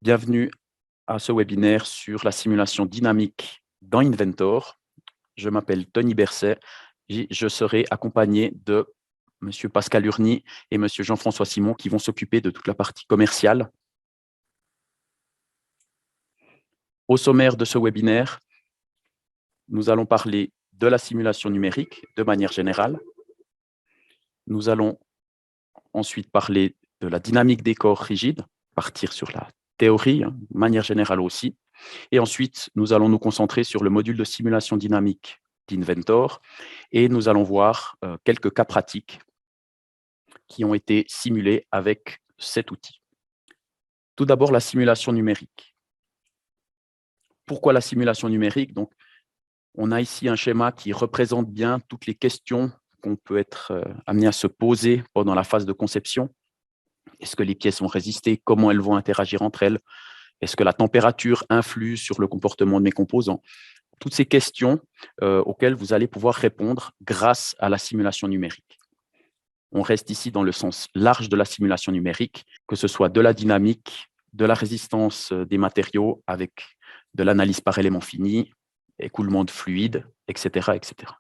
Bienvenue à ce webinaire sur la simulation dynamique dans Inventor. Je m'appelle Tony Berset et je serai accompagné de M. Pascal Urny et M. Jean-François Simon qui vont s'occuper de toute la partie commerciale. Au sommaire de ce webinaire, nous allons parler de la simulation numérique de manière générale. Nous allons ensuite parler de la dynamique des corps rigides, partir sur la théorie, de manière générale aussi. Et ensuite, nous allons nous concentrer sur le module de simulation dynamique d'Inventor et nous allons voir quelques cas pratiques qui ont été simulés avec cet outil. Tout d'abord, la simulation numérique. Pourquoi la simulation numérique? Donc, on a ici un schéma qui représente bien toutes les questions qu'on peut être amené à se poser pendant la phase de conception. Est-ce que les pièces vont résister? Comment elles vont interagir entre elles? Est-ce que la température influe sur le comportement de mes composants? Toutes ces questions auxquelles vous allez pouvoir répondre grâce à la simulation numérique. On reste ici dans le sens large de la simulation numérique, que ce soit de la dynamique, de la résistance des matériaux avec de l'analyse par élément fini, écoulement de fluide, etc., etc.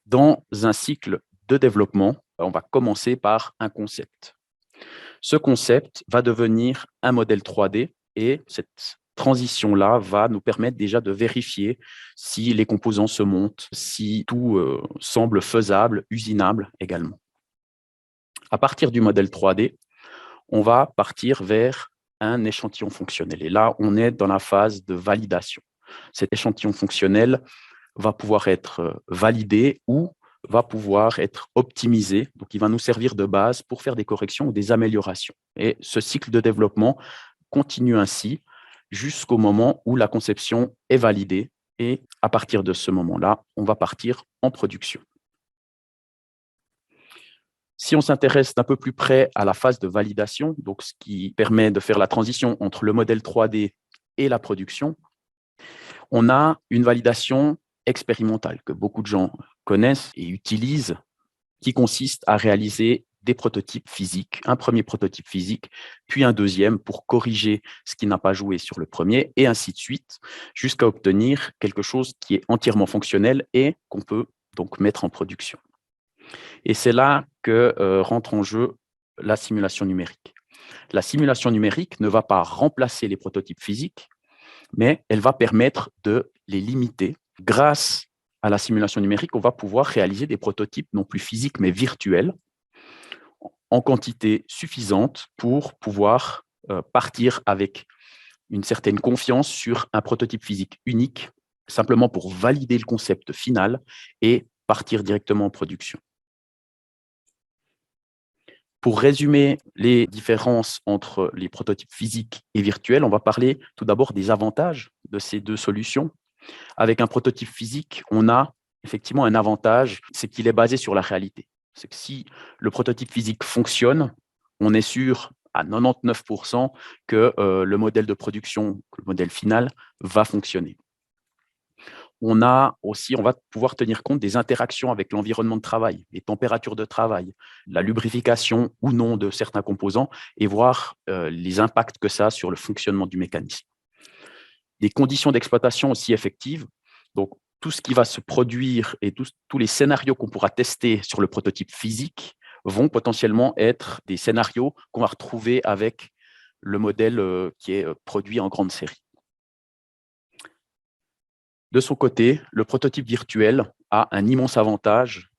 Dans un cycle de développement, on va commencer par un concept. Ce concept va devenir un modèle 3D et cette transition-là va nous permettre déjà de vérifier si les composants se montent, si tout semble faisable, usinable également. À partir du modèle 3D, on va partir vers un échantillon fonctionnel. Et là, on est dans la phase de validation. Cet échantillon fonctionnel va pouvoir être validé ou va pouvoir être optimisé. Donc, il va nous servir de base pour faire des corrections ou des améliorations. Et ce cycle de développement continue ainsi jusqu'au moment où la conception est validée. Et à partir de ce moment-là, on va partir en production. Si on s'intéresse d'un peu plus près à la phase de validation, donc ce qui permet de faire la transition entre le modèle 3D et la production, on a une validation expérimentale que beaucoup de gens connaissent et utilisent, qui consiste à réaliser des prototypes physiques, un premier prototype physique, puis un deuxième pour corriger ce qui n'a pas joué sur le premier, et ainsi de suite, jusqu'à obtenir quelque chose qui est entièrement fonctionnel et qu'on peut donc mettre en production. Et c'est là que rentre en jeu la simulation numérique. La simulation numérique ne va pas remplacer les prototypes physiques, mais elle va permettre de les limiter. Grâce à la simulation numérique, on va pouvoir réaliser des prototypes non plus physiques, mais virtuels, en quantité suffisante pour pouvoir partir avec une certaine confiance sur un prototype physique unique, simplement pour valider le concept final et partir directement en production. Pour résumer les différences entre les prototypes physiques et virtuels, on va parler tout d'abord des avantages de ces deux solutions. Avec un prototype physique, on a effectivement un avantage, c'est qu'il est basé sur la réalité. C'est que si le prototype physique fonctionne, on est sûr à 99% que le modèle de production, le modèle final, va fonctionner. On va pouvoir tenir compte des interactions avec l'environnement de travail, les températures de travail, la lubrification ou non de certains composants et voir les impacts que ça a sur le fonctionnement du mécanisme. Des conditions d'exploitation aussi effectives, donc tout ce qui va se produire et tous les scénarios qu'on pourra tester sur le prototype physique vont potentiellement être des scénarios qu'on va retrouver avec le modèle qui est produit en grande série. De son côté, le prototype virtuel a un immense avantage,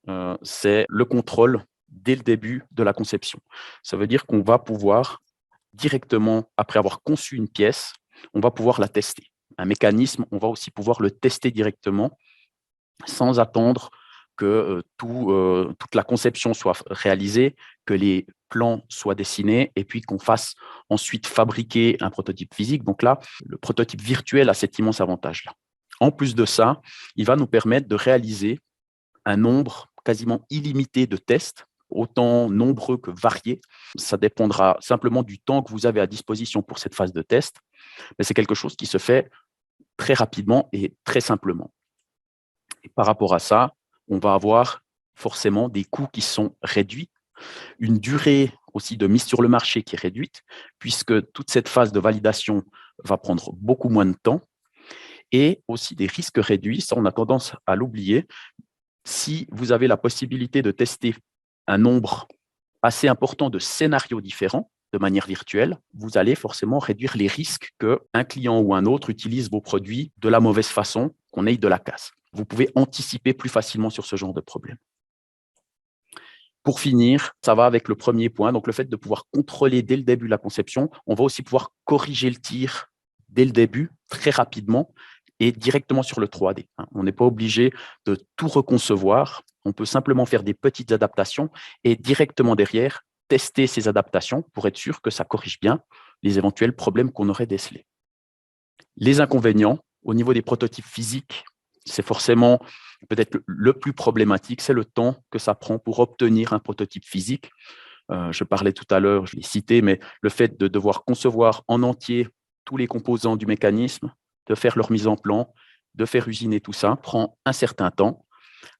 c'est le contrôle dès le début de la conception. Ça veut dire qu'on va pouvoir directement, après avoir conçu une pièce, on va pouvoir la tester. Un mécanisme, on va aussi pouvoir le tester directement sans attendre que toute la conception soit réalisée, que les plans soient dessinés et puis qu'on fasse ensuite fabriquer un prototype physique. Donc là, le prototype virtuel a cet immense avantage-là. En plus de ça, il va nous permettre de réaliser un nombre quasiment illimité de tests, autant nombreux que variés. Ça dépendra simplement du temps que vous avez à disposition pour cette phase de test, mais c'est quelque chose qui se fait très rapidement et très simplement. Et par rapport à ça, on va avoir forcément des coûts qui sont réduits, une durée aussi de mise sur le marché qui est réduite, puisque toute cette phase de validation va prendre beaucoup moins de temps, et aussi des risques réduits, ça on a tendance à l'oublier. Si vous avez la possibilité de tester un nombre assez important de scénarios différents de manière virtuelle, vous allez forcément réduire les risques qu'un client ou un autre utilise vos produits de la mauvaise façon, qu'on aille de la casse. Vous pouvez anticiper plus facilement sur ce genre de problème. Pour finir, ça va avec le premier point, donc le fait de pouvoir contrôler dès le début la conception. On va aussi pouvoir corriger le tir dès le début, très rapidement, et directement sur le 3D. On n'est pas obligé de tout reconcevoir. On peut simplement faire des petites adaptations et directement derrière, tester ces adaptations pour être sûr que ça corrige bien les éventuels problèmes qu'on aurait décelés. Les inconvénients, au niveau des prototypes physiques, c'est forcément peut-être le plus problématique, c'est le temps que ça prend pour obtenir un prototype physique. Je parlais tout à l'heure, je l'ai cité, mais le fait de devoir concevoir en entier tous les composants du mécanisme, de faire leur mise en plan, de faire usiner tout ça, prend un certain temps,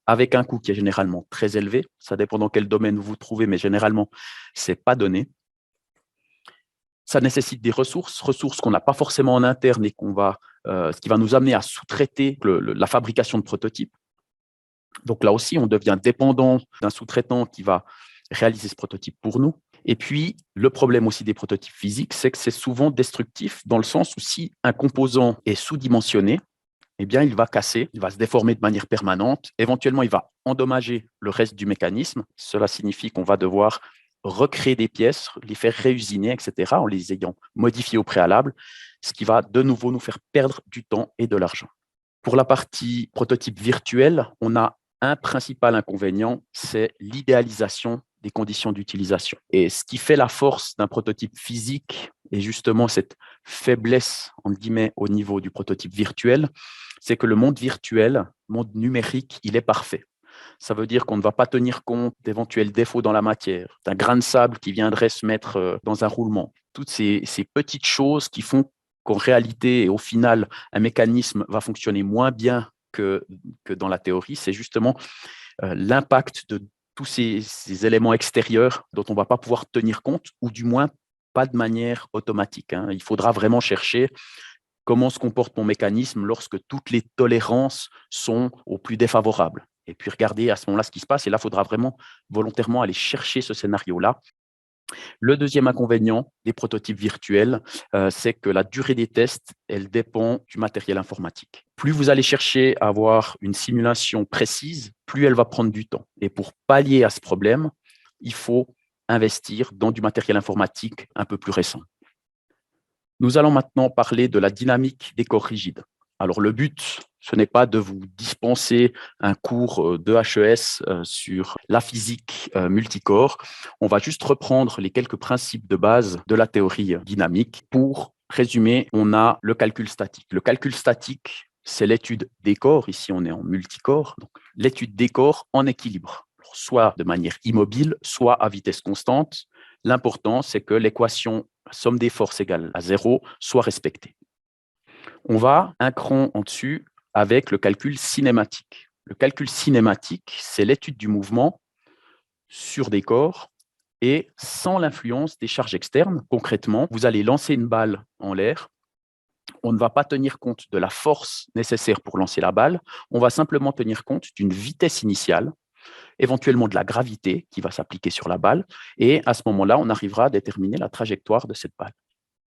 avec un coût qui est généralement très élevé. Ça dépend dans quel domaine vous vous trouvez, mais généralement, ce n'est pas donné. Ça nécessite des ressources qu'on n'a pas forcément en interne et ce qui va nous amener à sous-traiter la fabrication de prototypes. Donc là aussi, on devient dépendant d'un sous-traitant qui va réaliser ce prototype pour nous. Et puis, le problème aussi des prototypes physiques, c'est que c'est souvent destructif dans le sens où si un composant est sous-dimensionné, eh bien, il va casser, il va se déformer de manière permanente. Éventuellement, il va endommager le reste du mécanisme. Cela signifie qu'on va devoir recréer des pièces, les faire réusiner, etc., en les ayant modifiées au préalable, ce qui va de nouveau nous faire perdre du temps et de l'argent. Pour la partie prototype virtuel, on a un principal inconvénient, c'est l'idéalisation des conditions d'utilisation. Et ce qui fait la force d'un prototype physique et justement cette faiblesse, entre guillemets, au niveau du prototype virtuel, c'est que le monde virtuel, le monde numérique, il est parfait. Ça veut dire qu'on ne va pas tenir compte d'éventuels défauts dans la matière, d'un grain de sable qui viendrait se mettre dans un roulement. Toutes ces petites choses qui font qu'en réalité et au final, un mécanisme va fonctionner moins bien que dans la théorie, c'est justement l'impact de tous ces éléments extérieurs dont on ne va pas pouvoir tenir compte, ou du moins pas de manière automatique. Il faudra vraiment chercher comment se comporte mon mécanisme lorsque toutes les tolérances sont au plus défavorables. Et puis regarder à ce moment-là ce qui se passe, et là, il faudra vraiment volontairement aller chercher ce scénario-là. Le deuxième inconvénient des prototypes virtuels, c'est que la durée des tests, elle dépend du matériel informatique. Plus vous allez chercher à avoir une simulation précise, plus elle va prendre du temps. Et pour pallier à ce problème, il faut investir dans du matériel informatique un peu plus récent. Nous allons maintenant parler de la dynamique des corps rigides. Alors, le but, ce n'est pas de vous dispenser un cours de HES sur la physique multicorps. On va juste reprendre les quelques principes de base de la théorie dynamique. Pour résumer, on a le calcul statique. Le calcul statique, c'est l'étude des corps. Ici, on est en multicorps. Donc, l'étude des corps en équilibre, soit de manière immobile, soit à vitesse constante. L'important, c'est que l'équation somme des forces égale à 0 soit respectée. On va un cran en dessus avec le calcul cinématique. Le calcul cinématique, c'est l'étude du mouvement sur des corps et sans l'influence des charges externes. Concrètement, vous allez lancer une balle en l'air. On ne va pas tenir compte de la force nécessaire pour lancer la balle. On va simplement tenir compte d'une vitesse initiale, éventuellement de la gravité qui va s'appliquer sur la balle. Et à ce moment-là, on arrivera à déterminer la trajectoire de cette balle.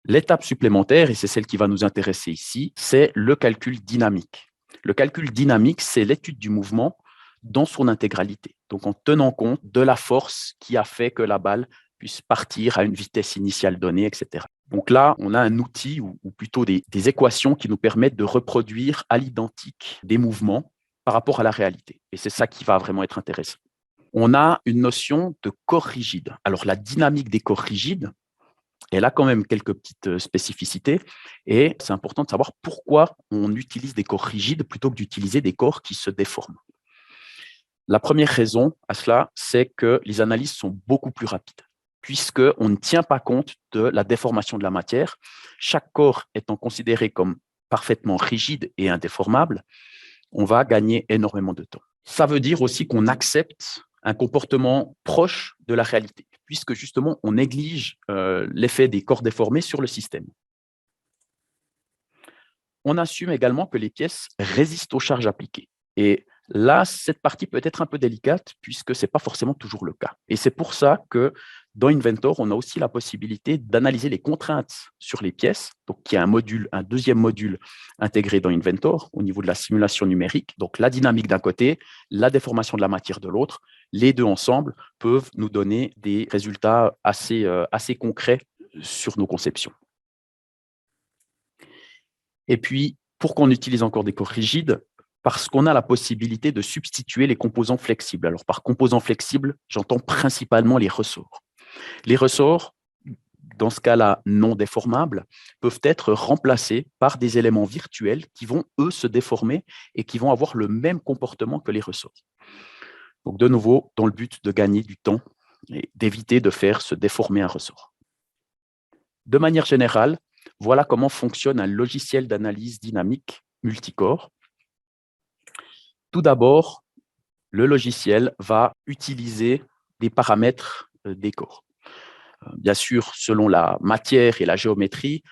L'étape supplémentaire, et c'est celle qui va nous intéresser ici, c'est le calcul dynamique. Le calcul dynamique, c'est l'étude du mouvement dans son intégralité, donc en tenant compte de la force qui a fait que la balle puisse partir à une vitesse initiale donnée, etc. Donc là, on a un outil, ou plutôt des équations qui nous permettent de reproduire à l'identique des mouvements par rapport à la réalité. Et c'est ça qui va vraiment être intéressant. On a une notion de corps rigide. Alors la dynamique des corps rigides, elle a quand même quelques petites spécificités et c'est important de savoir pourquoi on utilise des corps rigides plutôt que d'utiliser des corps qui se déforment. La première raison à cela, c'est que les analyses sont beaucoup plus rapides puisqu'on ne tient pas compte de la déformation de la matière. Chaque corps étant considéré comme parfaitement rigide et indéformable, on va gagner énormément de temps. Ça veut dire aussi qu'on accepte un comportement proche de la réalité. puisque justement, on néglige l'effet des corps déformés sur le système. On assume également que les pièces résistent aux charges appliquées. Et là, cette partie peut être un peu délicate puisque ce n'est pas forcément toujours le cas. Et c'est pour ça que dans Inventor, on a aussi la possibilité d'analyser les contraintes sur les pièces. Donc, il y a un deuxième module intégré dans Inventor au niveau de la simulation numérique. Donc, la dynamique d'un côté, la déformation de la matière de l'autre. Les deux ensemble peuvent nous donner des résultats assez concrets sur nos conceptions. Et puis, pourquoi on utilise encore des corps rigides? Parce qu'on a la possibilité de substituer les composants flexibles. Alors, par composants flexibles, j'entends principalement les ressorts. Les ressorts, dans ce cas-là non déformables, peuvent être remplacés par des éléments virtuels qui vont, eux, se déformer et qui vont avoir le même comportement que les ressorts. Donc, de nouveau, dans le but de gagner du temps et d'éviter de faire se déformer un ressort. De manière générale, voilà comment fonctionne un logiciel d'analyse dynamique multicorps. Tout d'abord, le logiciel va utiliser des paramètres des corps. Bien sûr, selon la matière et la géométrie,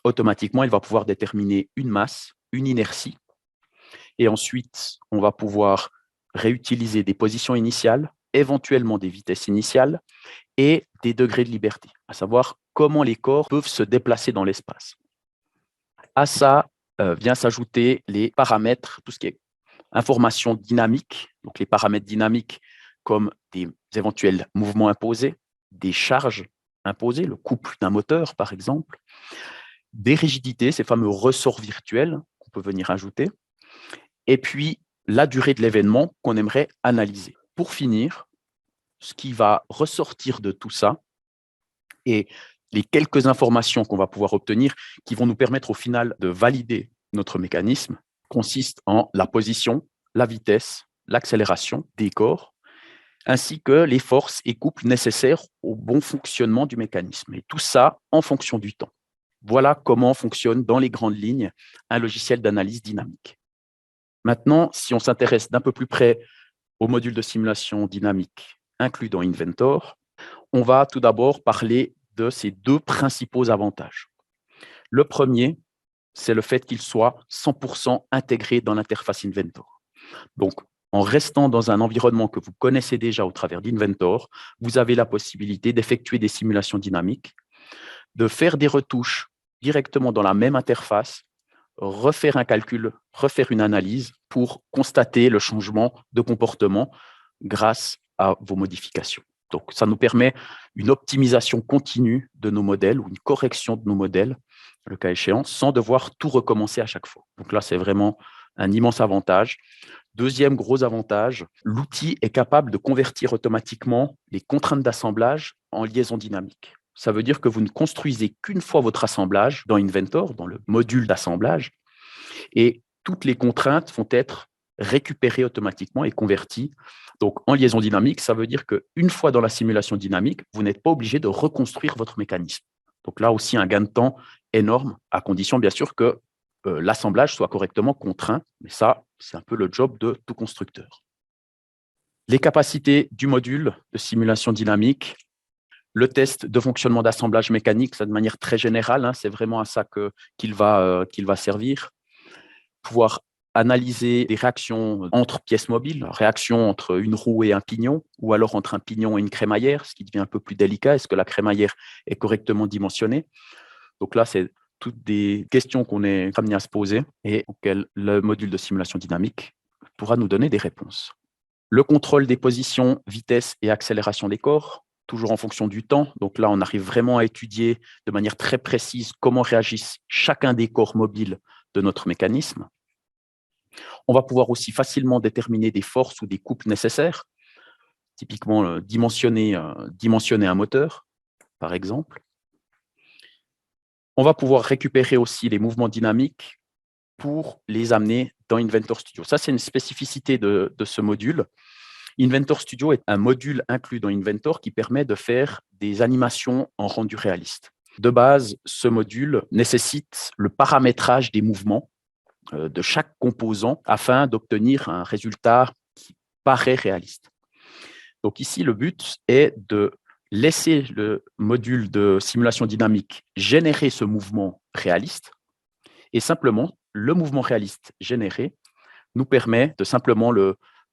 automatiquement, il va pouvoir déterminer une masse, une inertie. Et ensuite, on va pouvoir réutiliser des positions initiales, éventuellement des vitesses initiales et des degrés de liberté, à savoir comment les corps peuvent se déplacer dans l'espace. À ça vient s'ajouter les paramètres, tout ce qui est information dynamique, donc les paramètres dynamiques comme des éventuels mouvements imposés, des charges imposées, le couple d'un moteur par exemple, des rigidités, ces fameux ressorts virtuels qu'on peut venir ajouter, et puis la durée de l'événement qu'on aimerait analyser. Pour finir, ce qui va ressortir de tout ça et les quelques informations qu'on va pouvoir obtenir qui vont nous permettre au final de valider notre mécanisme consistent en la position, la vitesse, l'accélération des corps, ainsi que les forces et couples nécessaires au bon fonctionnement du mécanisme. Et tout ça en fonction du temps. Voilà comment fonctionne dans les grandes lignes un logiciel d'analyse dynamique. Maintenant, si on s'intéresse d'un peu plus près au module de simulation dynamique inclus dans Inventor, on va tout d'abord parler de ces deux principaux avantages. Le premier, c'est le fait qu'il soit 100% intégré dans l'interface Inventor. Donc, en restant dans un environnement que vous connaissez déjà au travers d'Inventor, vous avez la possibilité d'effectuer des simulations dynamiques, de faire des retouches directement dans la même interface, refaire un calcul, refaire une analyse pour constater le changement de comportement grâce à vos modifications. Donc, ça nous permet une optimisation continue de nos modèles ou une correction de nos modèles, le cas échéant, sans devoir tout recommencer à chaque fois. Donc là, c'est vraiment un immense avantage. Deuxième gros avantage, l'outil est capable de convertir automatiquement les contraintes d'assemblage en liaison dynamique. Ça veut dire que vous ne construisez qu'une fois votre assemblage dans Inventor, dans le module d'assemblage, et toutes les contraintes vont être récupérées automatiquement et converties. Donc, en liaison dynamique, ça veut dire qu'une fois dans la simulation dynamique, vous n'êtes pas obligé de reconstruire votre mécanisme. Donc là aussi, un gain de temps énorme, à condition bien sûr que l'assemblage soit correctement contraint. Mais ça, c'est un peu le job de tout constructeur. Les capacités du module de simulation dynamique, le test de fonctionnement d'assemblage mécanique, ça de manière très générale, c'est vraiment à ça qu'il va servir. Pouvoir analyser des réactions entre pièces mobiles, réactions entre une roue et un pignon, ou alors entre un pignon et une crémaillère, ce qui devient un peu plus délicat. Est-ce que la crémaillère est correctement dimensionnée? Donc là, c'est toutes des questions qu'on est amené à se poser et auxquelles le module de simulation dynamique pourra nous donner des réponses. Le contrôle des positions, vitesse et accélération des corps, toujours en fonction du temps. Donc là, on arrive vraiment à étudier de manière très précise comment réagissent chacun des corps mobiles de notre mécanisme. On va pouvoir aussi facilement déterminer des forces ou des couples nécessaires, typiquement dimensionner un moteur, par exemple. On va pouvoir récupérer aussi les mouvements dynamiques pour les amener dans Inventor Studio. Ça, c'est une spécificité de ce module. Inventor Studio est un module inclus dans Inventor qui permet de faire des animations en rendu réaliste. De base, ce module nécessite le paramétrage des mouvements de chaque composant afin d'obtenir un résultat qui paraît réaliste. Donc ici, le but est de laisser le module de simulation dynamique générer ce mouvement réaliste, et simplement, le mouvement réaliste généré nous permet de simplement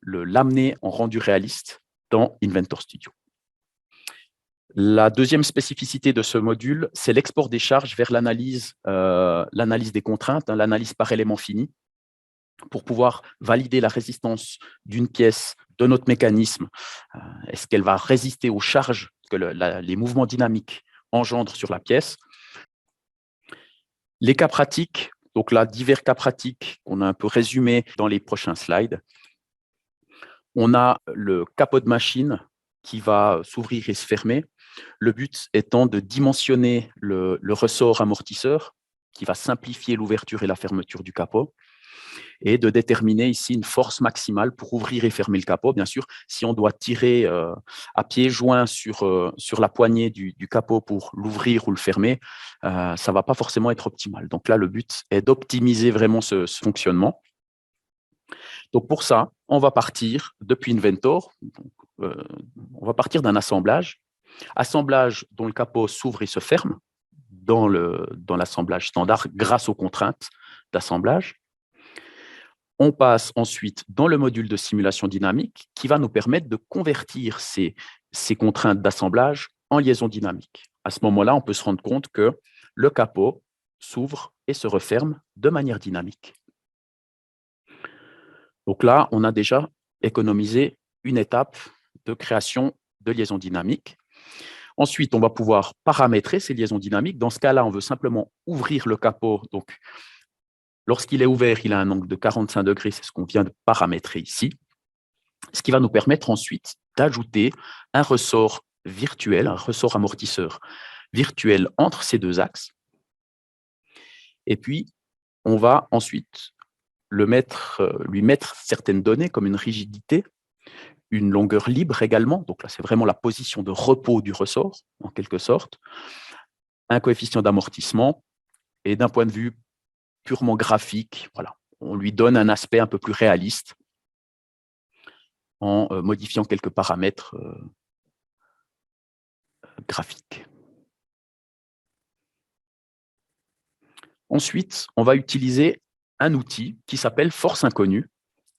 l'amener en rendu réaliste dans Inventor Studio. La deuxième spécificité de ce module, c'est l'export des charges vers l'analyse des contraintes, l'analyse par élément fini, pour pouvoir valider la résistance d'une pièce de notre mécanisme. Est-ce qu'elle va résister aux charges que les mouvements dynamiques engendrent sur la pièce? Les cas pratiques, donc là, divers cas pratiques qu'on a un peu résumés dans les prochains slides. On a le capot de machine qui va s'ouvrir et se fermer. Le but étant de dimensionner le ressort amortisseur qui va simplifier l'ouverture et la fermeture du capot et de déterminer ici une force maximale pour ouvrir et fermer le capot. Bien sûr, si on doit tirer à pieds joints sur la poignée du capot pour l'ouvrir ou le fermer, ça ne va pas forcément être optimal. Donc là, le but est d'optimiser vraiment ce fonctionnement. Donc pour ça, on va partir depuis Inventor, on va partir d'un assemblage dont le capot s'ouvre et se ferme dans l'assemblage standard grâce aux contraintes d'assemblage. On passe ensuite dans le module de simulation dynamique qui va nous permettre de convertir ces contraintes d'assemblage en liaison dynamique. À ce moment-là, on peut se rendre compte que le capot s'ouvre et se referme de manière dynamique. Donc là, on a déjà économisé une étape de création de liaison dynamique. Ensuite, on va pouvoir paramétrer ces liaisons dynamiques. Dans ce cas-là, on veut simplement ouvrir le capot. Donc, lorsqu'il est ouvert, il a un angle de 45 degrés, c'est ce qu'on vient de paramétrer ici, ce qui va nous permettre ensuite d'ajouter un ressort virtuel, un ressort amortisseur virtuel entre ces deux axes. Et puis, on va ensuite lui mettre certaines données comme une rigidité, une longueur libre également, donc là c'est vraiment la position de repos du ressort en quelque sorte, un coefficient d'amortissement et d'un point de vue purement graphique, voilà, on lui donne un aspect un peu plus réaliste en modifiant quelques paramètres graphiques. Ensuite, on va utiliser un outil qui s'appelle force inconnue.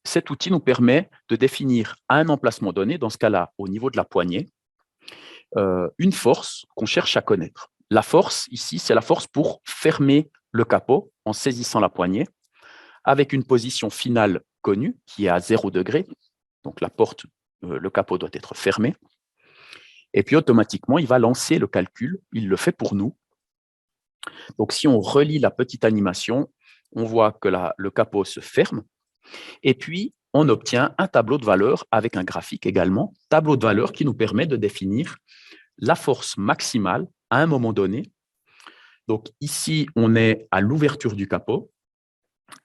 Cet outil nous permet de définir à un emplacement donné, dans ce cas-là au niveau de la poignée, une force qu'on cherche à connaître. La force, ici, c'est la force pour fermer le capot en saisissant la poignée, avec une position finale connue qui est à 0 degré. Donc la porte, le capot doit être fermé. Et puis automatiquement, il va lancer le calcul, il le fait pour nous. Donc si on relie la petite animation, on voit que le capot se ferme. Et puis, on obtient un tableau de valeur avec un graphique également, tableau de valeur qui nous permet de définir la force maximale à un moment donné. Donc ici, on est à l'ouverture du capot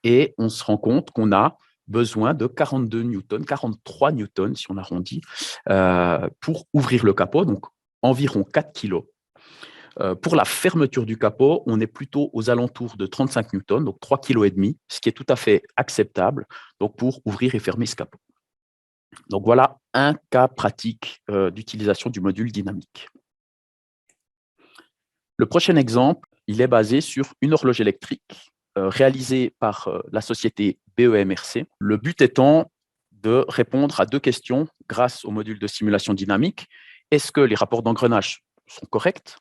et on se rend compte qu'on a besoin de 42 newtons, 43 newtons si on arrondit, pour ouvrir le capot, donc environ 4 kilos. Pour la fermeture du capot, on est plutôt aux alentours de 35 newtons, donc 3,5 kg, ce qui est tout à fait acceptable donc pour ouvrir et fermer ce capot. Donc voilà un cas pratique d'utilisation du module dynamique. Le prochain exemple, il est basé sur une horloge électrique réalisée par la société BEMRC. Le but étant de répondre à deux questions grâce au module de simulation dynamique. Est-ce que les rapports d'engrenage sont corrects?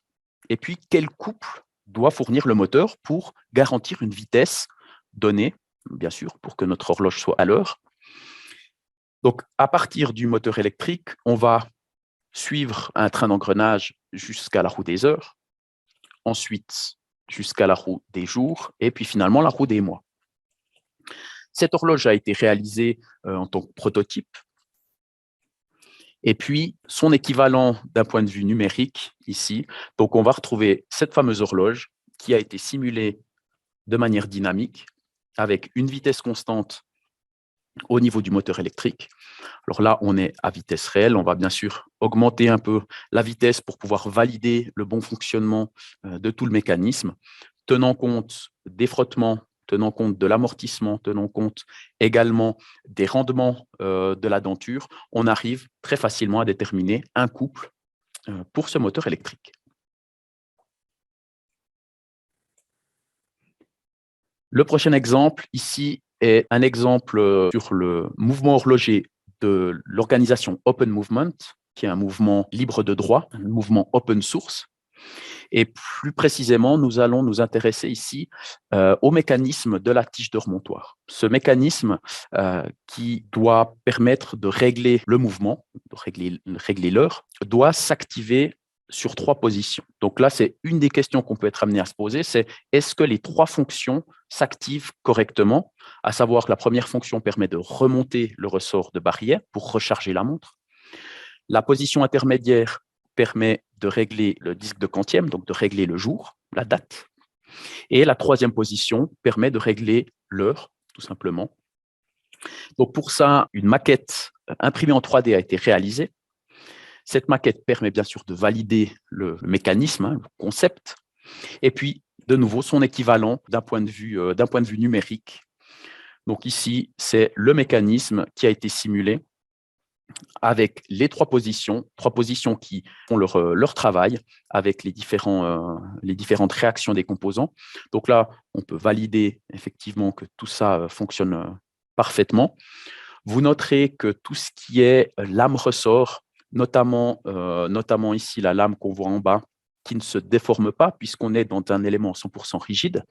Et puis, quel couple doit fournir le moteur pour garantir une vitesse donnée, bien sûr, pour que notre horloge soit à l'heure? Donc, à partir du moteur électrique, on va suivre un train d'engrenage jusqu'à la roue des heures, ensuite jusqu'à la roue des jours, et puis finalement la roue des mois. Cette horloge a été réalisée en tant que prototype. Et puis, son équivalent d'un point de vue numérique, ici, donc on va retrouver cette fameuse horloge qui a été simulée de manière dynamique, avec une vitesse constante au niveau du moteur électrique. Alors là, on est à vitesse réelle. On va bien sûr augmenter un peu la vitesse pour pouvoir valider le bon fonctionnement de tout le mécanisme, tenant compte des frottements, tenant compte de l'amortissement, tenant compte également des rendements de la denture. On arrive très facilement à déterminer un couple pour ce moteur électrique. Le prochain exemple ici est un exemple sur le mouvement horloger de l'organisation Open Movement, qui est un mouvement libre de droit, un mouvement open source. Et plus précisément, nous allons nous intéresser ici au mécanisme de la tige de remontoir. Ce mécanisme qui doit permettre de régler le mouvement, de régler l'heure, doit s'activer sur 3 positions. Donc là, c'est une des questions qu'on peut être amené à se poser, c'est est-ce que les 3 fonctions s'activent correctement, à savoir que la première fonction permet de remonter le ressort de barrière pour recharger la montre. La position intermédiaire permet de régler le disque de quantième, donc de régler le jour, la date. Et la 3e position permet de régler l'heure, tout simplement. Donc pour ça, une maquette imprimée en 3D a été réalisée. Cette maquette permet bien sûr de valider le mécanisme, le concept, et puis de nouveau son équivalent d'un point de vue numérique. Donc ici, c'est le mécanisme qui a été simulé avec les 3 positions qui font leur travail avec les différentes réactions des composants. Donc là, on peut valider effectivement que tout ça fonctionne parfaitement. Vous noterez que tout ce qui est lame-ressort, notamment ici la lame qu'on voit en bas, qui ne se déforme pas puisqu'on est dans un élément 100% rigide.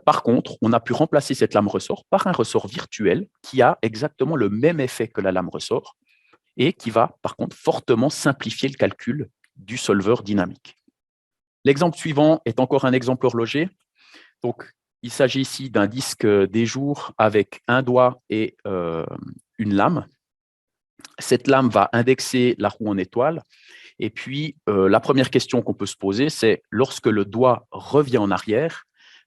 Par contre, on a pu remplacer cette lame-ressort par un ressort virtuel qui a exactement le même effet que la lame-ressort, et qui va, par contre, fortement simplifier le calcul du solveur dynamique. L'exemple suivant est encore un exemple horloger. Donc, il s'agit ici d'un disque des jours avec un doigt et une lame. Cette lame va indexer la roue en étoile. Et puis, la première question qu'on peut se poser, c'est lorsque le doigt revient en arrière,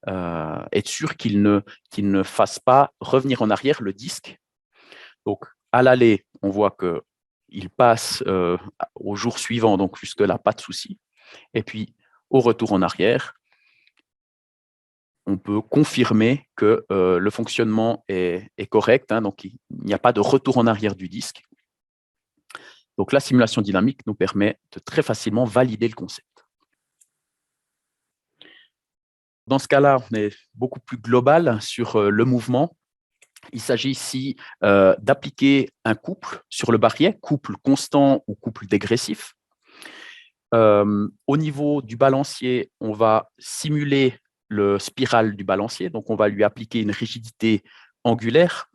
être sûr qu'il ne fasse pas revenir en arrière le disque. Donc, à l'aller, on voit que il passe au jour suivant, donc jusque-là, pas de souci. Et puis, au retour en arrière, on peut confirmer que le fonctionnement est correct, hein, donc il n'y a pas de retour en arrière du disque. Donc, la simulation dynamique nous permet de très facilement valider le concept. Dans ce cas-là, on est beaucoup plus global sur le mouvement. Il s'agit ici d'appliquer un couple sur le barillet, couple constant ou couple dégressif. Au niveau du balancier, on va simuler le spiral du balancier, donc on va lui appliquer une rigidité angulaire.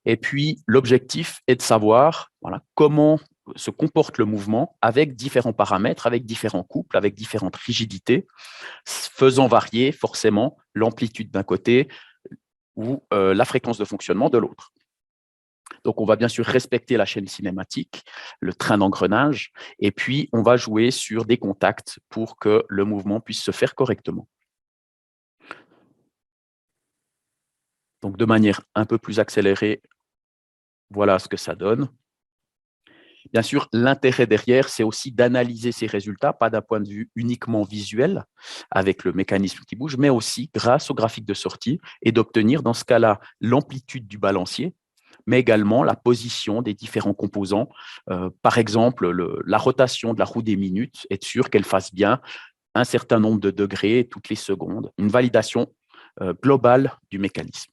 Et puis, l'objectif est de savoir comment se comporte le mouvement avec différents paramètres, avec différents couples, avec différentes rigidités, faisant varier forcément l'amplitude d'un côté, ou la fréquence de fonctionnement de l'autre. Donc, on va bien sûr respecter la chaîne cinématique, le train d'engrenage, et puis on va jouer sur des contacts pour que le mouvement puisse se faire correctement. Donc, de manière un peu plus accélérée, voilà ce que ça donne. Bien sûr, l'intérêt derrière, c'est aussi d'analyser ces résultats, pas d'un point de vue uniquement visuel, avec le mécanisme qui bouge, mais aussi grâce au graphique de sortie, et d'obtenir dans ce cas-là l'amplitude du balancier, mais également la position des différents composants. Par exemple, la rotation de la roue des minutes, être sûr qu'elle fasse bien un certain nombre de degrés toutes les secondes, une validation globale du mécanisme.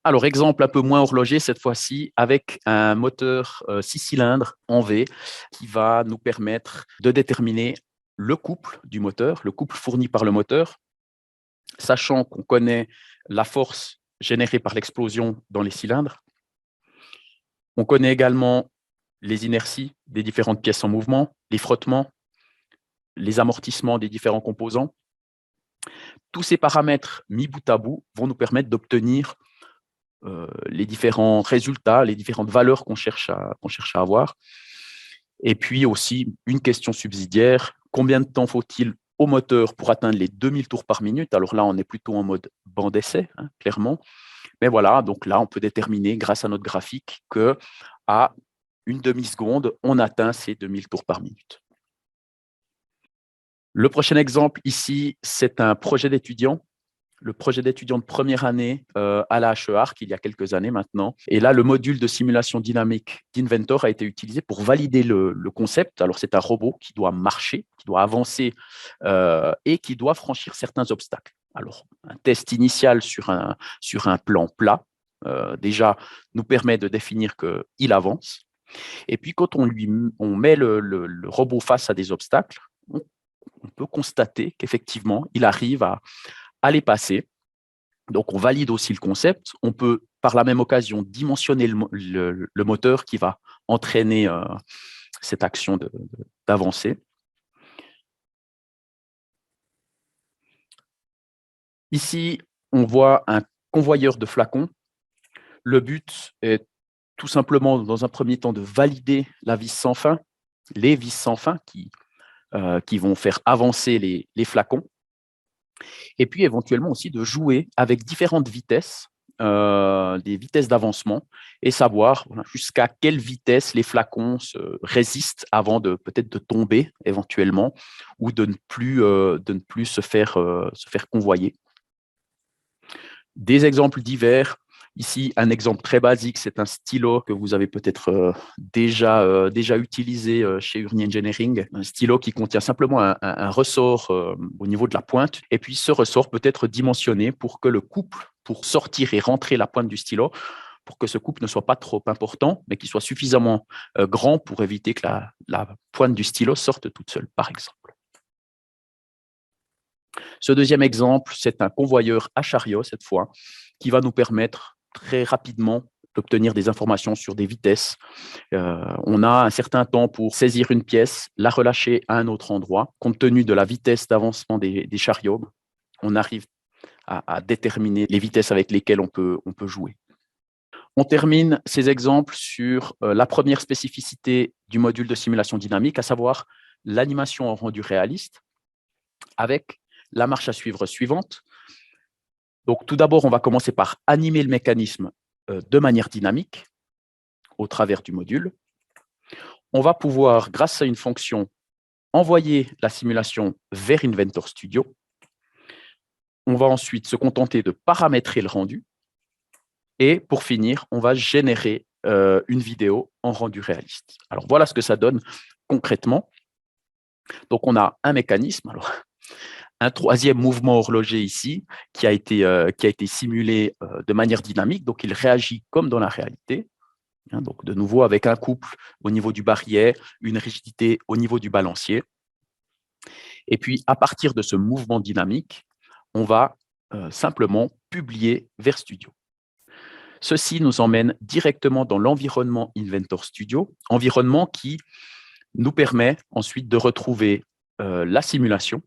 Alors, exemple un peu moins horloger cette fois-ci, avec un moteur 6 cylindres en V qui va nous permettre de déterminer le couple du moteur, le couple fourni par le moteur, sachant qu'on connaît la force générée par l'explosion dans les cylindres. On connaît également les inerties des différentes pièces en mouvement, les frottements, les amortissements des différents composants. Tous ces paramètres mis bout à bout vont nous permettre d'obtenir les différents résultats, les différentes valeurs qu'on cherche à avoir. Et puis aussi, une question subsidiaire, combien de temps faut-il au moteur pour atteindre les 2000 tours par minute? Alors là, on est plutôt en mode banc d'essai, hein, clairement. Mais voilà, donc là, on peut déterminer, grâce à notre graphique, qu'à une demi-seconde, on atteint ces 2000 tours par minute. Le prochain exemple ici, c'est un projet d'étudiant le projet d'étudiant de première année à la HEARC il y a quelques années maintenant. Et là, le module de simulation dynamique d'Inventor a été utilisé pour valider le concept. Alors, c'est un robot qui doit marcher, qui doit avancer et qui doit franchir certains obstacles. Alors, un test initial sur un plan plat, déjà, nous permet de définir qu'il avance. Et puis, quand on met le robot face à des obstacles, on peut constater qu'effectivement, il arrive à les passer. Donc, on valide aussi le concept. On peut, par la même occasion, dimensionner le moteur qui va entraîner cette action d'avancer. Ici, on voit un convoyeur de flacons. Le but est tout simplement, dans un premier temps, de valider la vis sans fin, les vis sans fin qui vont faire avancer les flacons. Et puis, éventuellement aussi, de jouer avec différentes vitesses, des vitesses d'avancement, et savoir jusqu'à quelle vitesse les flacons résistent avant peut-être de tomber éventuellement, ou de ne plus se faire convoyer. Des exemples divers. Ici, un exemple très basique, c'est un stylo que vous avez peut-être déjà utilisé chez Urni Engineering, un stylo qui contient simplement un ressort au niveau de la pointe, et puis ce ressort peut être dimensionné pour que le couple, pour sortir et rentrer la pointe du stylo, pour que ce couple ne soit pas trop important, mais qu'il soit suffisamment grand pour éviter que la pointe du stylo sorte toute seule, par exemple. Ce deuxième exemple, c'est un convoyeur à chariot, cette fois, qui va nous permettre très rapidement d'obtenir des informations sur des vitesses. On a un certain temps pour saisir une pièce, la relâcher à un autre endroit. Compte tenu de la vitesse d'avancement des chariots, on arrive à déterminer les vitesses avec lesquelles on peut jouer. On termine ces exemples sur la première spécificité du module de simulation dynamique, à savoir l'animation en rendu réaliste, avec la marche à suivre suivante. Donc, tout d'abord, on va commencer par animer le mécanisme de manière dynamique au travers du module. On va pouvoir, grâce à une fonction, envoyer la simulation vers Inventor Studio. On va ensuite se contenter de paramétrer le rendu. Et pour finir, on va générer une vidéo en rendu réaliste. Alors, voilà ce que ça donne concrètement. Donc, on a un mécanisme. Alors, un troisième mouvement horloger ici qui a été simulé de manière dynamique, donc il réagit comme dans la réalité. Donc de nouveau avec un couple au niveau du barillet, une rigidité au niveau du balancier. Et puis à partir de ce mouvement dynamique, on va simplement publier vers Studio. Ceci nous emmène directement dans l'environnement Inventor Studio, environnement qui nous permet ensuite de retrouver la simulation.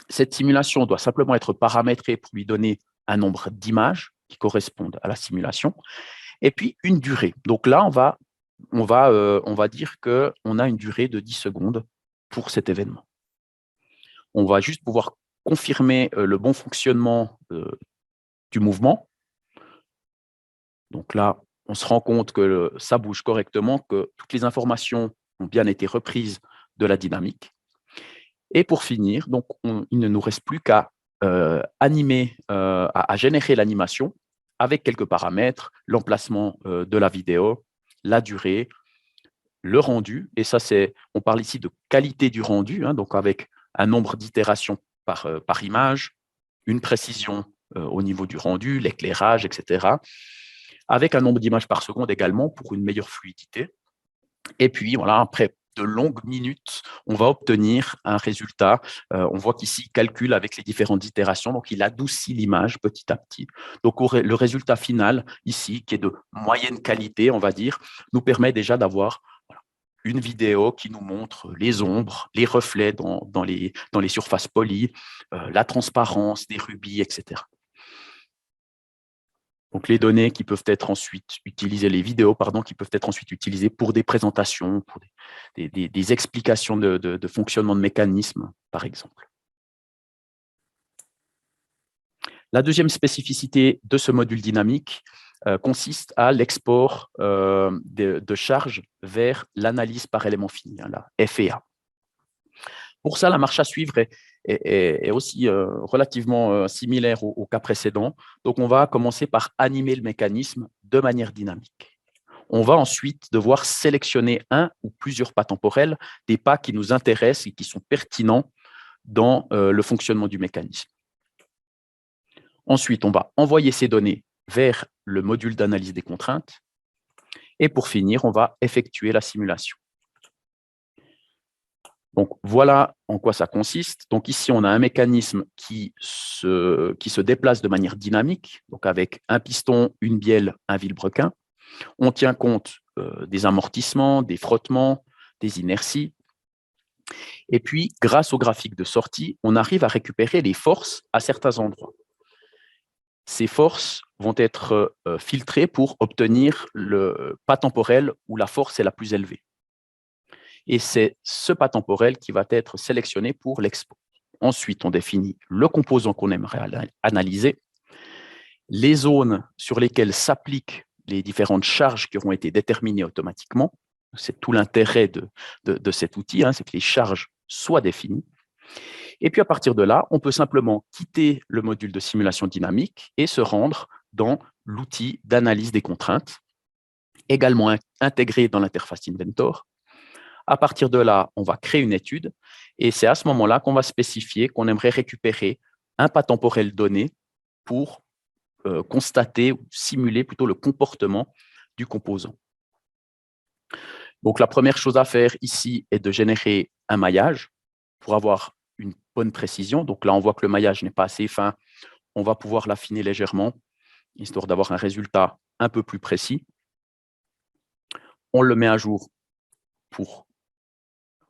Cette simulation doit simplement être paramétrée pour lui donner un nombre d'images qui correspondent à la simulation, et puis une durée. Donc là, on va dire qu'on a une durée de 10 secondes pour cet événement. On va juste pouvoir confirmer le bon fonctionnement du mouvement. Donc là, on se rend compte que ça bouge correctement, que toutes les informations ont bien été reprises de la dynamique. Et pour finir, donc il ne nous reste plus qu'à animer, à générer l'animation avec quelques paramètres, l'emplacement de la vidéo, la durée, le rendu. Et ça, on parle ici de qualité du rendu, donc avec un nombre d'itérations par image, une précision au niveau du rendu, l'éclairage, etc. Avec un nombre d'images par seconde également pour une meilleure fluidité. Et puis, voilà, après de longues minutes, on va obtenir un résultat. On voit qu'ici, il calcule avec les différentes itérations, donc il adoucit l'image petit à petit. Donc, le résultat final, ici, qui est de moyenne qualité, on va dire, nous permet déjà d'avoir une vidéo qui nous montre les ombres, les reflets dans les surfaces polies, la transparence des rubis, etc. Donc, les données qui peuvent être ensuite utilisées, les vidéos, pardon, qui peuvent être ensuite utilisées pour des présentations, pour des explications de fonctionnement de mécanismes, par exemple. La deuxième spécificité de ce module dynamique consiste à l'export de charge vers l'analyse par élément fini, la FEA. Pour ça, la marche à suivre est aussi relativement similaire au cas précédent. Donc, on va commencer par animer le mécanisme de manière dynamique. On va ensuite devoir sélectionner un ou plusieurs pas temporels, des pas qui nous intéressent et qui sont pertinents dans le fonctionnement du mécanisme. Ensuite, on va envoyer ces données vers le module d'analyse des contraintes. Et pour finir, on va effectuer la simulation. Donc, voilà en quoi ça consiste. Donc, ici, on a un mécanisme qui se déplace de manière dynamique, donc avec un piston, une bielle, un vilebrequin. On tient compte des amortissements, des frottements, des inerties. Et puis, grâce au graphique de sortie, on arrive à récupérer les forces à certains endroits. Ces forces vont être filtrées pour obtenir le pas temporel où la force est la plus élevée. Et c'est ce pas temporel qui va être sélectionné pour l'export. Ensuite, on définit le composant qu'on aimerait analyser, les zones sur lesquelles s'appliquent les différentes charges qui auront été déterminées automatiquement. C'est tout l'intérêt de cet outil, c'est que les charges soient définies. Et puis à partir de là, on peut simplement quitter le module de simulation dynamique et se rendre dans l'outil d'analyse des contraintes, également intégré dans l'interface Inventor. À partir de là, on va créer une étude et c'est à ce moment-là qu'on va spécifier qu'on aimerait récupérer un pas temporel donné pour constater ou simuler plutôt le comportement du composant. Donc, la première chose à faire ici est de générer un maillage pour avoir une bonne précision. Donc là, on voit que le maillage n'est pas assez fin. On va pouvoir l'affiner légèrement, histoire d'avoir un résultat un peu plus précis. On le met à jour pour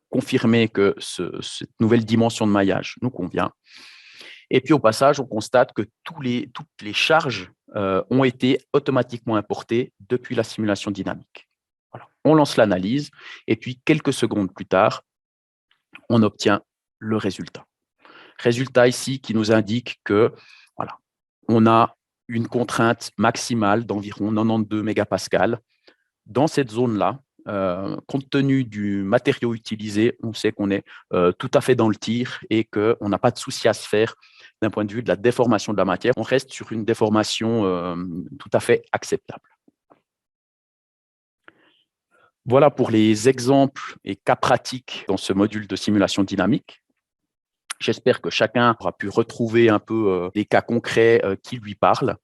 confirmer que cette nouvelle dimension de maillage nous convient. Et puis au passage, on constate que toutes les charges ont été automatiquement importées depuis la simulation dynamique. Voilà. On lance l'analyse et puis quelques secondes plus tard, on obtient le résultat. Résultat ici qui nous indique que voilà, on a une contrainte maximale d'environ 92 mégapascales. Dans cette zone-là, compte tenu du matériau utilisé, on sait qu'on est tout à fait dans le tir et qu'on n'a pas de souci à se faire d'un point de vue de la déformation de la matière. On reste sur une déformation tout à fait acceptable. Voilà pour les exemples et cas pratiques dans ce module de simulation dynamique. J'espère que chacun aura pu retrouver un peu des cas concrets qui lui parlent.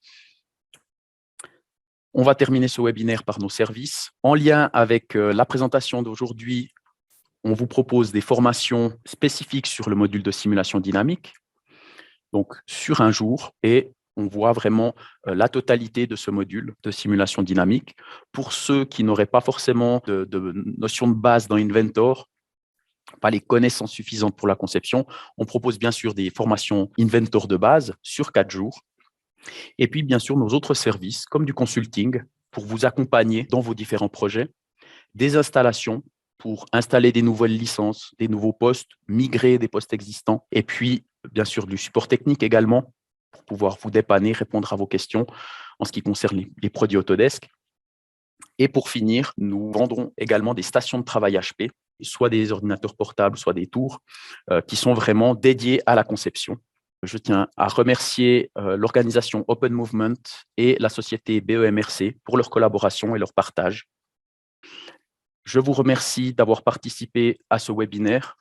On va terminer ce webinaire par nos services. En lien avec la présentation d'aujourd'hui, on vous propose des formations spécifiques sur le module de simulation dynamique, donc sur un jour, et on voit vraiment la totalité de ce module de simulation dynamique. Pour ceux qui n'auraient pas forcément de notion de base dans Inventor, pas les connaissances suffisantes pour la conception, on propose bien sûr des formations Inventor de base sur 4 jours. Et puis, bien sûr, nos autres services, comme du consulting, pour vous accompagner dans vos différents projets, des installations pour installer des nouvelles licences, des nouveaux postes, migrer des postes existants, et puis, bien sûr, du support technique également, pour pouvoir vous dépanner, répondre à vos questions en ce qui concerne les produits Autodesk. Et pour finir, nous vendrons également des stations de travail HP, soit des ordinateurs portables, soit des tours, qui sont vraiment dédiés à la conception. Je tiens à remercier l'organisation Open Movement et la société BEMRC pour leur collaboration et leur partage. Je vous remercie d'avoir participé à ce webinaire.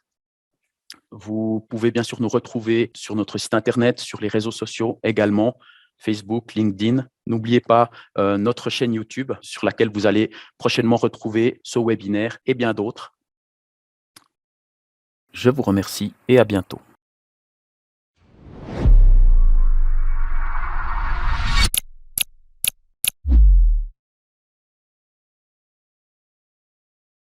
Vous pouvez bien sûr nous retrouver sur notre site internet, sur les réseaux sociaux également, Facebook, LinkedIn. N'oubliez pas notre chaîne YouTube sur laquelle vous allez prochainement retrouver ce webinaire et bien d'autres. Je vous remercie et à bientôt.